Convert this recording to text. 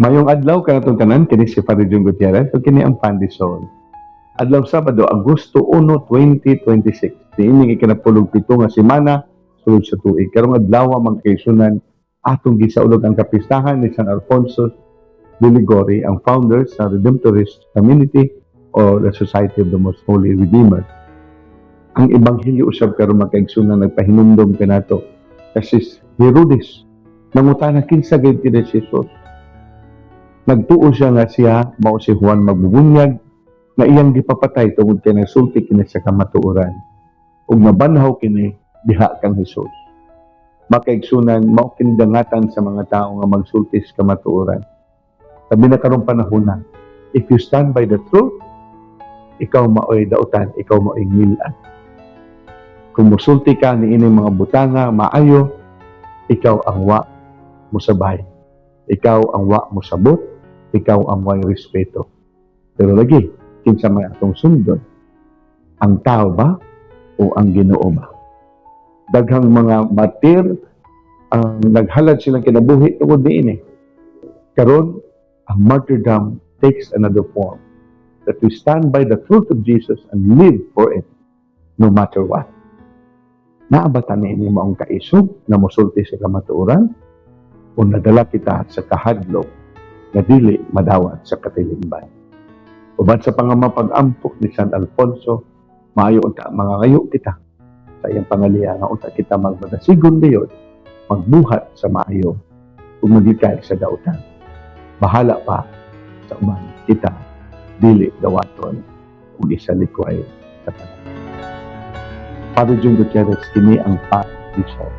Mayong adlaw kanatong tanan kini si Father Jung Gutierrez ug kini ang Pandisol. Adlaw Sabado, Agosto 1, 2026. Diining ikinapulog pito nga semana sulod sa tuig. Karong adlaw mga kaigsunan atong gisaulog ang kapistahan ni San Alfonso de Liguori, ang founder sa Redemptorist Community o the Society of the Most Holy Redeemer. Ang ebanghelyo usab karon mga kaigsunan nagpahinumdom kanato kasi Herodes nangutana kinsa gid kini si Jesus. Nagtuo siya nga siya mao si Juan magbubunyag na iyang gipapatay tungod kay nagsulti kini sa kamatuoran ug nabanhaw kini diha kang Hesus. Makaigsunan mao kini dangatan sa mga tawo nga magsulti sa kamatuoran. Sabi na karong panahon na, if you stand by the truth, ikaw maoy dautan, ikaw maoy ngilan. Kung musulti ka ni ining mga butanga maayo, ikaw ang wa musabay. Ikaw ang wa mosabot, ikaw ang way respeto. Pero lagi, kinsa may atong sundon, ang tao ba o ang Ginoo ba? Daghang mga martir ang naghalad silang kinabuhi tungod niini. Karon, ang martyrdom takes another form. That we stand by the truth of Jesus and live for it, no matter what. Naabatan niini maong kaisog na mosulti sa kamatuoran o nadala kita sa kahadlok na dili madawat sa katilingban. Uban sa pangamapag-ampok ni San Alfonso, maayo unta mga ngayo kita sa iyang pangaliya nga unta kita magmadasigon dayon, magbuhat sa maayo ug magikay sa dautan. Bahala pa sa uban kita dili dawaton ug isalikway sa tanan. Father Jung Gutierrez, kini ang Pandisol.